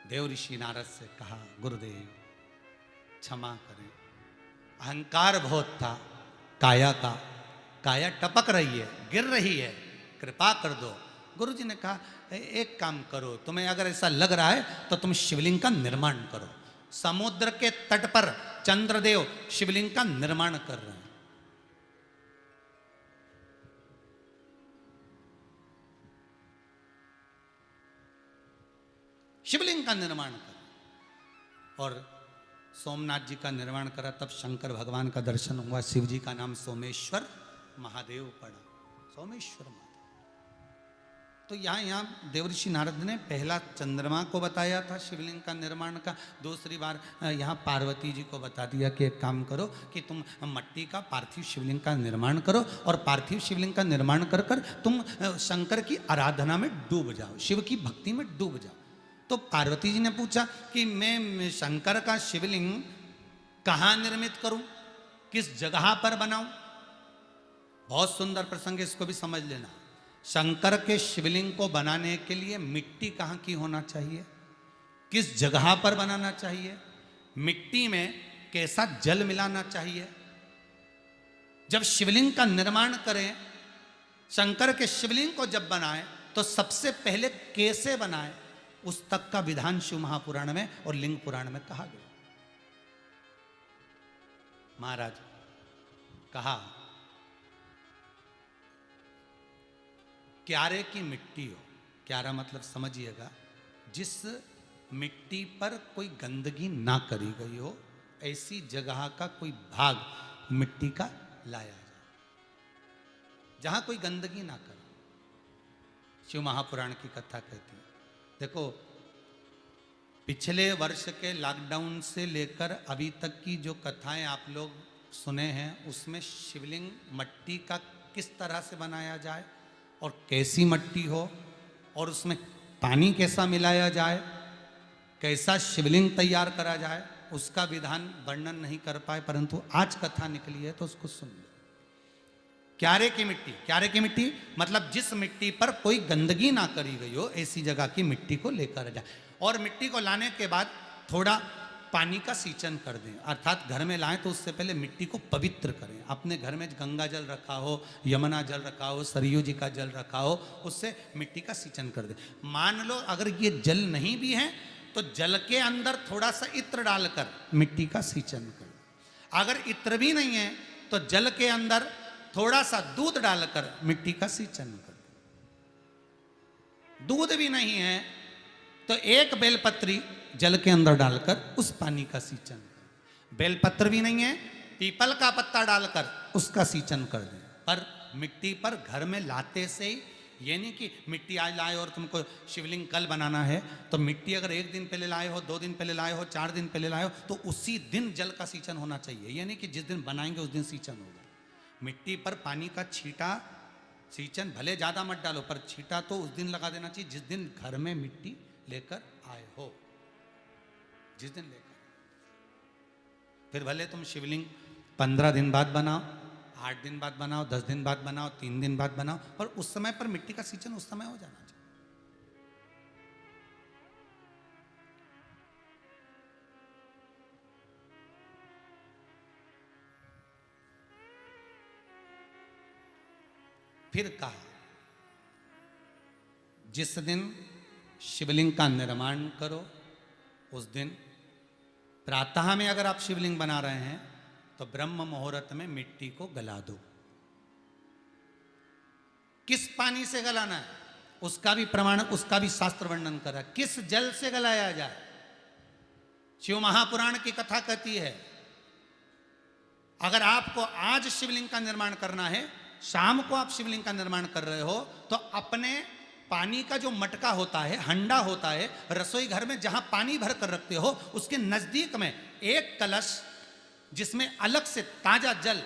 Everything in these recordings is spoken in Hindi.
देव ऋषि नारद से कहा, गुरुदेव क्षमा करें, अहंकार बहुत था काया का, काया टपक रही है, गिर रही है, कृपा कर दो। गुरुजी ने कहा, एक काम करो, तुम्हें अगर ऐसा लग रहा है तो तुम शिवलिंग का निर्माण करो। समुद्र के तट पर चंद्रदेव शिवलिंग का निर्माण कर रहे हैं। शिवलिंग का निर्माण करा और सोमनाथ जी का निर्माण करा। तब शंकर भगवान का दर्शन हुआ। शिव जी का नाम सोमेश्वर महादेव पड़ा, सोमेश्वर महादेव। तो यहाँ देवऋषि नारद ने पहला चंद्रमा को बताया था शिवलिंग का निर्माण का, दूसरी बार यहाँ पार्वती जी को बता दिया कि एक काम करो कि तुम मट्टी का पार्थिव शिवलिंग का निर्माण करो और पार्थिव शिवलिंग का निर्माण कर कर तुम शंकर की आराधना में डूब जाओ, शिव की भक्ति में डूब जाओ। तो पार्वती जी ने पूछा कि मैं शंकर का शिवलिंग कहाँ निर्मित करूं, किस जगह पर बनाऊं। बहुत सुंदर प्रसंग, इसको भी समझ लेना। शंकर के शिवलिंग को बनाने के लिए मिट्टी कहाँ की होना चाहिए, किस जगह पर बनाना चाहिए, मिट्टी में कैसा जल मिलाना चाहिए। जब शिवलिंग का निर्माण करें, शंकर के शिवलिंग को जब बनाए तो सबसे पहले कैसे बनाए, उस तक का विधान शिव महापुराण में और लिंग पुराण में कहा गया। महाराज कहा, क्यारे की मिट्टी हो, क्यारा मतलब समझिएगा जिस मिट्टी पर कोई गंदगी ना करी गई हो, ऐसी जगह का कोई भाग मिट्टी का लाया जाए जहां कोई गंदगी ना करे। शिव महापुराण की कथा कहती है। देखो, पिछले वर्ष के लॉकडाउन से लेकर अभी तक की जो कथाएं आप लोग सुने हैं, उसमें शिवलिंग मट्टी का किस तरह से बनाया जाए और कैसी मट्टी हो और उसमें पानी कैसा मिलाया जाए, कैसा शिवलिंग तैयार करा जाए, उसका विधान वर्णन नहीं कर पाए, परंतु आज कथा निकली है तो उसको सुन लो। क्यारे की मिट्टी, क्यारे की मिट्टी मतलब जिस मिट्टी पर कोई गंदगी ना करी गई हो, ऐसी जगह की मिट्टी को लेकर जाए और मिट्टी को लाने के बाद थोड़ा पानी का सींचन कर दें, अर्थात घर में लाएं तो उससे पहले मिट्टी को पवित्र करें। अपने घर में गंगा जल रखा हो, यमुना जल रखा हो, सरयू जी का जल रखा हो, उससे मिट्टी का सींचन कर दें। मान लो अगर ये जल नहीं भी है तो जल के अंदर थोड़ा सा इत्र डालकर मिट्टी का सींचन करें। अगर इत्र भी नहीं है तो जल के अंदर थोड़ा सा दूध डालकर मिट्टी का सींचन कर। दूध भी नहीं है तो एक बेलपत्री जल के अंदर डालकर उस पानी का सींचन कर। बेलपत्र भी नहीं है, पीपल का पत्ता डालकर उसका सींचन कर दें। पर मिट्टी पर घर में लाते से ही, ये नहीं कि मिट्टी आज लाए और तुमको शिवलिंग कल बनाना है, तो मिट्टी अगर एक दिन पहले लाए हो, 2 दिन पहले लाए हो, 4 दिन पहले लाए हो, तो उसी दिन जल का सींचन होना चाहिए। ये नहीं कि जिस दिन बनाएंगे उस दिन सींचन होगा। मिट्टी पर पानी का छींटा, सींचन भले ज़्यादा मत डालो, पर छींटा तो उस दिन लगा देना चाहिए जिस दिन घर में मिट्टी लेकर आए हो, जिस दिन लेकर। फिर भले तुम शिवलिंग 15 दिन बाद बनाओ, 8 दिन बाद बनाओ, 10 दिन बाद बनाओ, 3 दिन बाद बनाओ, पर उस समय पर मिट्टी का सींचन उस समय हो जाना चाहिए। फिर कहा, जिस दिन शिवलिंग का निर्माण करो उस दिन प्रातः में अगर आप शिवलिंग बना रहे हैं तो ब्रह्म मुहूर्त में मिट्टी को गला दो। किस पानी से गलाना है उसका भी प्रमाण, उसका भी शास्त्र वर्णन करा। किस जल से गलाया जाए, शिव महापुराण की कथा कहती है। अगर आपको आज शिवलिंग का निर्माण करना है, शाम को आप शिवलिंग का निर्माण कर रहे हो, तो अपने पानी का जो मटका होता है, हंडा होता है, रसोई घर में जहां पानी भर कर रखते हो, उसके नजदीक में एक कलश जिसमें अलग से ताजा जल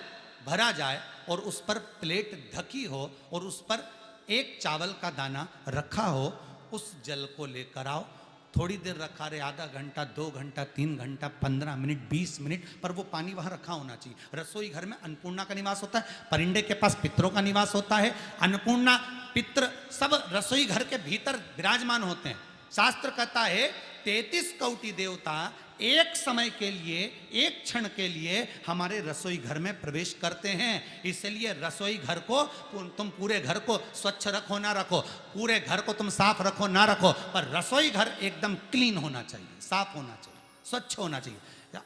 भरा जाए और उस पर प्लेट ढकी हो और उस पर एक चावल का दाना रखा हो, उस जल को लेकर आओ। थोड़ी देर रखा रहे, आधा घंटा, 2 घंटा, 3 घंटा, 15 मिनट, 20 मिनट, पर वो पानी वहां रखा होना चाहिए। रसोई घर में अन्नपूर्णा का निवास होता है, परिंदे के पास पितरों का निवास होता है। अन्नपूर्णा, पित्र सब रसोई घर के भीतर विराजमान होते हैं। शास्त्र कहता है 33 कोटि देवता एक समय के लिए, एक क्षण के लिए हमारे रसोई घर में प्रवेश करते हैं। इसलिए रसोई घर को तुम पूरे घर को स्वच्छ रखो ना रखो, पूरे घर को तुम साफ रखो ना रखो, पर रसोई घर एकदम क्लीन होना चाहिए, साफ होना चाहिए, स्वच्छ होना चाहिए।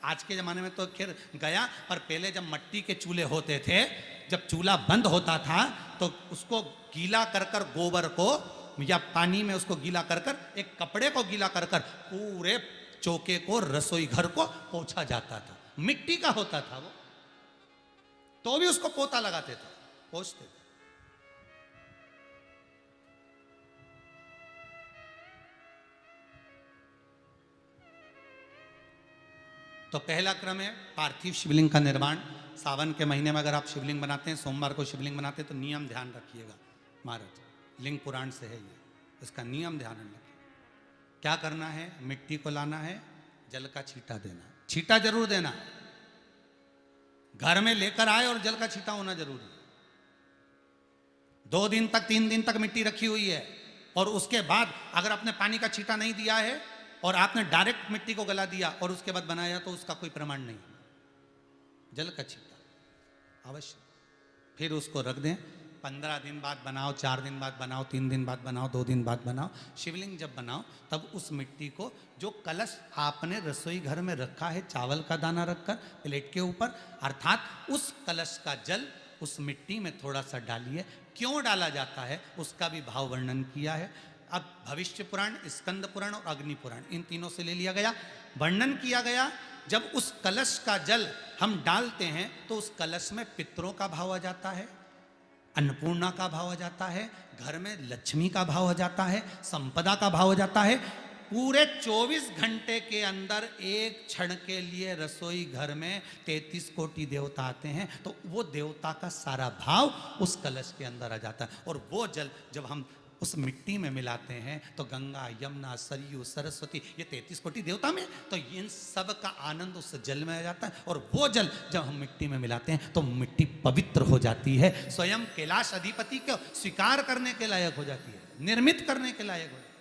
आज के ज़माने में तो खैर गया, पर पहले जब मट्टी के चूल्हे होते थे, जब चूल्हा बंद होता था तो उसको गीला कर कर, गोबर को या पानी में उसको गीला कर कर, एक कपड़े को गीला कर कर पूरे चौके को, रसोई घर को पोंछा जाता था। मिट्टी का होता था वो, तो भी उसको पोता लगाते थे, पोंछते थे। तो पहला क्रम है पार्थिव शिवलिंग का निर्माण। सावन के महीने में अगर आप शिवलिंग बनाते हैं, सोमवार को शिवलिंग बनाते हैं, तो नियम ध्यान रखिएगा महाराज, लिंग पुराण से है ये, इसका नियम ध्यान रखिए। क्या करना है, मिट्टी को लाना है, जल का छींटा देना, छींटा जरूर देना, घर में लेकर आए और जल का छींटा होना जरूरी है। 2 दिन तक 3 दिन तक मिट्टी रखी हुई है, और उसके बाद अगर आपने पानी का छींटा नहीं दिया है और आपने डायरेक्ट मिट्टी को गला दिया और उसके बाद बनाया, तो उसका कोई प्रमाण नहीं। जल का छींटा अवश्य, फिर उसको रख दें। 15 दिन बाद बनाओ, 4 दिन बाद बनाओ, 3 दिन बाद बनाओ, 2 दिन बाद बनाओ। शिवलिंग जब बनाओ तब उस मिट्टी को, जो कलश आपने रसोई घर में रखा है चावल का दाना रखकर प्लेट के ऊपर, अर्थात उस कलश का जल उस मिट्टी में थोड़ा सा डालिए। क्यों डाला जाता है उसका भी भाव वर्णन किया है। अब भविष्य पुराण, स्कंद पुराण और अग्नि पुराण, इन तीनों से ले लिया गया, वर्णन किया गया। जब उस कलश का जल हम डालते हैं तो उस कलश में पितरों का भाव आ जाता है, अन्नपूर्णा का भाव आ जाता है, घर में लक्ष्मी का भाव आ जाता है, संपदा का भाव आ जाता है। पूरे 24 घंटे के अंदर एक क्षण के लिए रसोई घर में 33 कोटि देवता आते हैं, तो वो देवता का सारा भाव उस कलश के अंदर आ जाता है। और वो जल जब हम उस मिट्टी में मिलाते हैं तो गंगा, यमुना, सरयू, सरस्वती, ये 33 कोटि देवता में, तो इन सब का आनंद उस जल में आ जाता है। और वो जल जब हम मिट्टी में मिलाते हैं तो मिट्टी पवित्र हो जाती है, स्वयं कैलाश अधिपति को स्वीकार करने के लायक हो जाती है, निर्मित करने के लायक हो जाती है।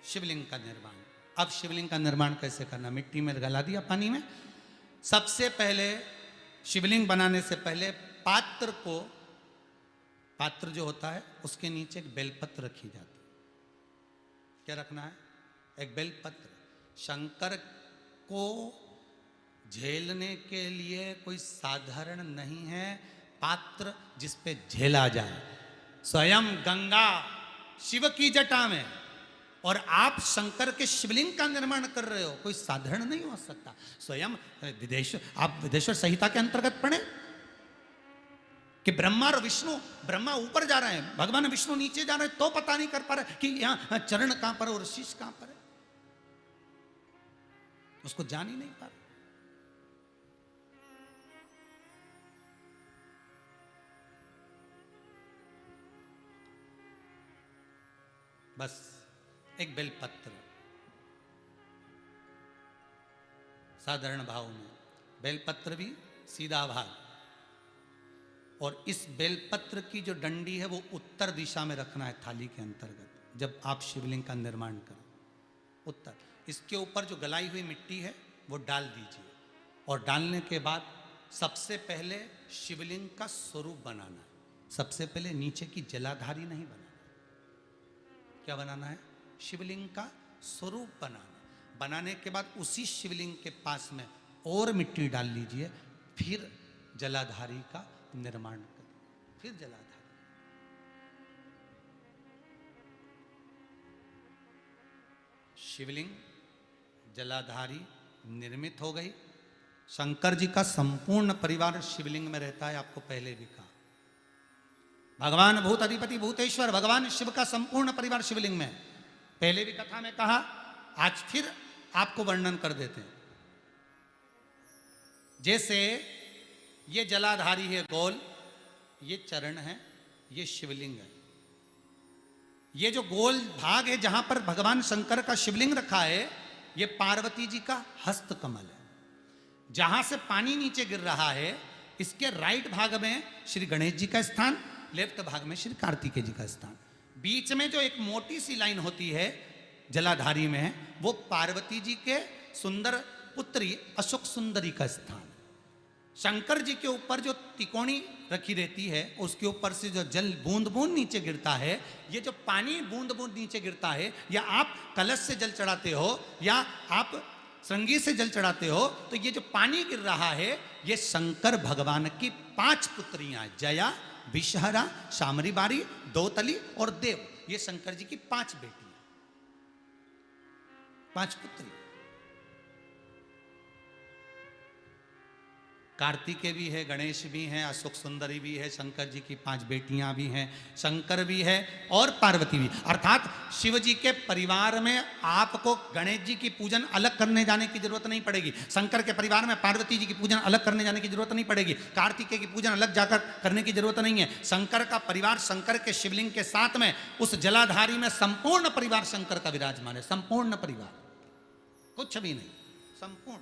शिवलिंग का निर्माण। अब शिवलिंग का निर्माण कैसे करना, मिट्टी में गला दिया पानी में। सबसे पहले शिवलिंग बनाने से पहले पात्र को, पात्र जो होता है उसके नीचे एक बेलपत्र रखी जाती है। क्या रखना है, एक बेलपत्र। शंकर को झेलने के लिए कोई साधारण नहीं है पात्र जिस पे झेला जाए। स्वयं गंगा शिव की जटा में, और आप शंकर के शिवलिंग का निर्माण कर रहे हो, कोई साधारण नहीं हो सकता। स्वयं आप विदेश्वर संहिता के अंतर्गत पढ़े कि ब्रह्मा और विष्णु, ब्रह्मा ऊपर जा रहे हैं, भगवान विष्णु नीचे जा रहे हैं, तो पता नहीं कर पा रहे कि यहां चरण कहां पर और शीश कहां पर है, उसको जान ही नहीं पा रहे। बस एक बेलपत्र, साधारण भाव में बेलपत्र भी सीधा भाग, और इस बेलपत्र की जो डंडी है वो उत्तर दिशा में रखना है थाली के अंतर्गत। जब आप शिवलिंग का निर्माण करें, उत्तर, इसके ऊपर जो गलाई हुई मिट्टी है वो डाल दीजिए, और डालने के बाद सबसे पहले शिवलिंग का स्वरूप बनाना है। सबसे पहले नीचे की जलाधारी नहीं बनाना, क्या बनाना है, शिवलिंग का स्वरूप बनाना। बनाने के बाद उसी शिवलिंग के पास में और मिट्टी डाल लीजिए, फिर जलाधारी का निर्माण करें, फिर जलाधारी। शिवलिंग जलाधारी निर्मित हो गई। शंकर जी का संपूर्ण परिवार शिवलिंग में रहता है, आपको पहले भी कहा। भगवान भूत अधिपति भूतेश्वर, भगवान शिव का संपूर्ण परिवार शिवलिंग में, पहले भी कथा में कहा, आज फिर आपको वर्णन कर देते हैं। जैसे ये जलाधारी है गोल, ये चरण है, ये शिवलिंग है, ये जो गोल भाग है जहां पर भगवान शंकर का शिवलिंग रखा है, ये पार्वती जी का हस्त कमल है। जहां से पानी नीचे गिर रहा है, इसके राइट भाग में श्री गणेश जी का स्थान, लेफ्ट भाग में श्री कार्तिकेय जी का स्थान। बीच में जो एक मोटी सी लाइन होती है जलाधारी में, वो पार्वती जी के सुंदर पुत्री अशोक सुंदरी का स्थान। शंकर जी के ऊपर जो तिकोनी रखी रहती है, उसके ऊपर से जो जल बूंद बूंद नीचे गिरता है, ये जो पानी बूंद बूंद नीचे गिरता है, या आप कलश से जल चढ़ाते हो या आप श्रृंगी से जल चढ़ाते हो, तो ये जो पानी गिर रहा है, ये शंकर भगवान की 5 पुत्रियां, जया, विषहरा, शामरी बारी, दोतली और देव, ये शंकर जी की 5 बेटियां, 5 पुत्री। कार्तिकेय भी है, गणेश भी हैं, अशोक सुंदरी भी है, शंकर जी की 5 बेटियां भी हैं, शंकर भी है और पार्वती भी। अर्थात शिव जी के परिवार में आपको गणेश जी की पूजन अलग करने जाने की जरूरत नहीं पड़ेगी, शंकर के परिवार में पार्वती जी की पूजन अलग करने जाने की जरूरत नहीं पड़ेगी, कार्तिकेय की पूजन अलग जाकर करने की जरूरत नहीं है। शंकर का परिवार शंकर के शिवलिंग के साथ में उस जलाधारी में संपूर्ण परिवार शंकर का विराजमान है, संपूर्ण परिवार, कुछ भी नहीं, संपूर्ण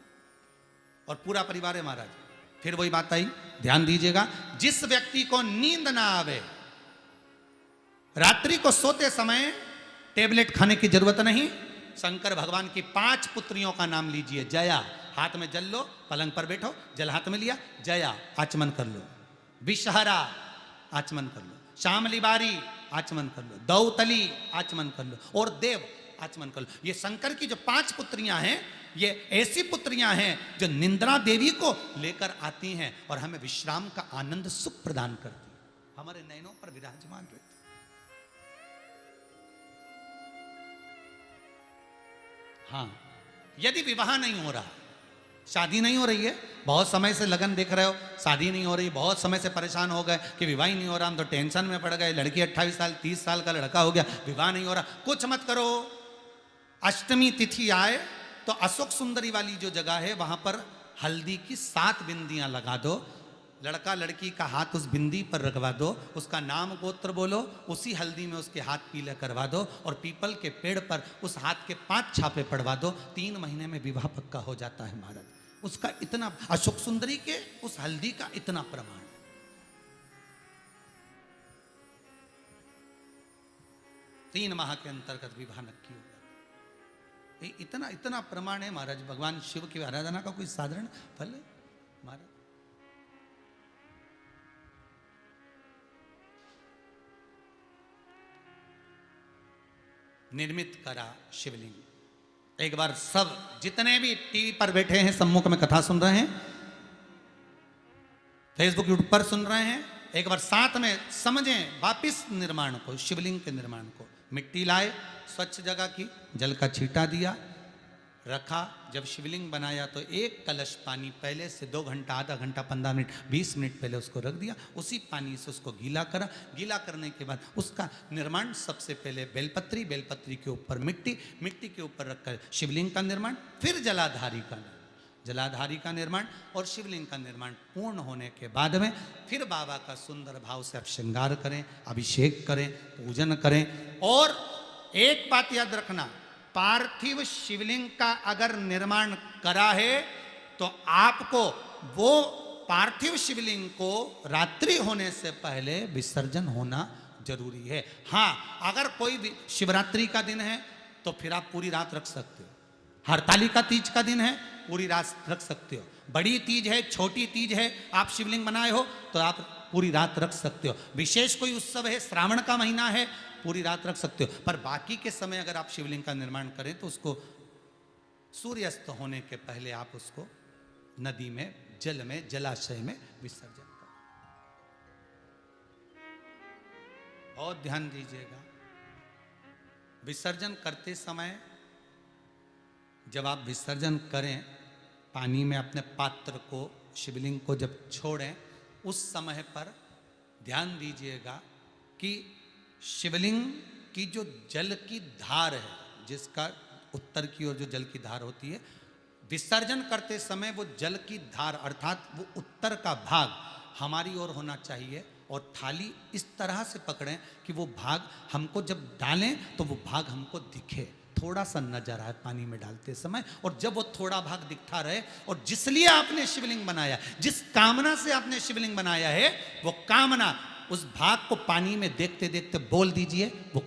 और पूरा परिवार है महाराज। फिर वही बात आई, ध्यान दीजिएगा, जिस व्यक्ति को नींद ना आवे, रात्रि को सोते समय टेबलेट खाने की जरूरत नहीं, शंकर भगवान की 5 पुत्रियों का नाम लीजिए। जया, हाथ में जल लो, पलंग पर बैठो, जल हाथ में लिया, जया आचमन कर लो, विषहरा आचमन कर लो, शामली बारी आचमन कर लो, दौतली आचमन कर लो और देव आचमन कर लो। ये शंकर की जो 5 पुत्रियां हैं, ये ऐसी पुत्रियां हैं जो निंद्रा देवी को लेकर आती हैं और हमें विश्राम का आनंद सुख प्रदान करती हैं, हमारे नयनों पर विराजमान रहती। हाँ, यदि विवाह नहीं हो रहा, शादी नहीं हो रही है, बहुत समय से लगन देख रहे हो, शादी नहीं हो रही, बहुत समय से परेशान हो गए कि विवाह ही नहीं हो रहा, हम तो टेंशन में पड़ गए, लड़की 28 साल 30 साल का लड़का हो गया, विवाह नहीं हो रहा, कुछ मत करो। अष्टमी तिथि आए तो अशोक सुंदरी वाली जो जगह है, वहां पर हल्दी की 7 बिंदियां लगा दो, लड़का लड़की का हाथ उस बिंदी पर रखवा दो, उसका नाम गोत्र बोलो, उसी हल्दी में उसके हाथ पीले करवा दो और पीपल के पेड़ पर उस हाथ के 5 छापे पड़वा दो, 3 महीने में विवाह पक्का हो जाता है महाराज। उसका इतना, अशोक सुंदरी के उस हल्दी का इतना प्रमाण, 3 माह के अंतर्गत विवाह नक्की होगा। इतना इतना प्रमाण है महाराज, भगवान शिव की आराधना का कोई साधारण फल है महाराज। निर्मित करा शिवलिंग। एक बार सब जितने भी टीवी पर बैठे हैं, सम्मुख में कथा सुन रहे हैं, फेसबुक यूट्यूब पर सुन रहे हैं, एक बार साथ में समझें वापिस निर्माण को, शिवलिंग के निर्माण को। मिट्टी लाए, स्वच्छ जगह की, जल का छींटा दिया, रखा। जब शिवलिंग बनाया तो 1 कलश पानी पहले से 2 घंटा, आधा घंटा, 15 मिनट, 20 मिनट पहले उसको रख दिया, उसी पानी से उसको गीला करा। गीला करने के बाद उसका निर्माण, सबसे पहले बेलपत्री, बेलपत्री के ऊपर मिट्टी, मिट्टी के ऊपर रखकर शिवलिंग का निर्माण, फिर जलाधारी का निर्माण और शिवलिंग का निर्माण पूर्ण होने के बाद में फिर बाबा का सुंदर भाव से आप श्रृंगार करें, अभिषेक करें, पूजन करें। और एक बात याद रखना, पार्थिव शिवलिंग का अगर निर्माण करा है तो आपको वो पार्थिव शिवलिंग को रात्रि होने से पहले विसर्जन होना जरूरी है। हाँ, अगर कोई भी शिवरात्रि का दिन है तो फिर आप पूरी रात रख सकते हो, हरतालिका तीज का दिन है पूरी रात रख सकते हो, बड़ी तीज है, छोटी तीज है, आप शिवलिंग बनाए हो तो आप पूरी रात रख सकते हो, विशेष कोई उत्सव है, श्रावण का महीना है, पूरी रात रख सकते हो। पर बाकी के समय अगर आप शिवलिंग का निर्माण करें तो उसको सूर्यास्त होने के पहले आप उसको नदी में, जल में, जलाशय में विसर्जन करें। बहुत ध्यान दीजिएगा, विसर्जन करते समय जब आप विसर्जन करें, पानी में अपने पात्र को, शिवलिंग को जब छोड़ें, उस समय पर ध्यान दीजिएगा कि शिवलिंग की जो जल की धार है, जिसका उत्तर की ओर जो जल की धार होती है, विसर्जन करते समय वो जल की धार अर्थात वो उत्तर का भाग हमारी ओर होना चाहिए और थाली इस तरह से पकड़ें कि वो भाग हमको जब डालें तो वो भाग हमको दिखे, थोड़ा सा नजर आए पानी में डालते समय, और जब वो थोड़ा भाग दिखता रहे, और जिसलिए आपने शिवलिंग बनाया, जिस कामना से आपने शिवलिंग बनाया है, वो कामना उस भाग को पानी में देखते देखते बोल दीजिए, वो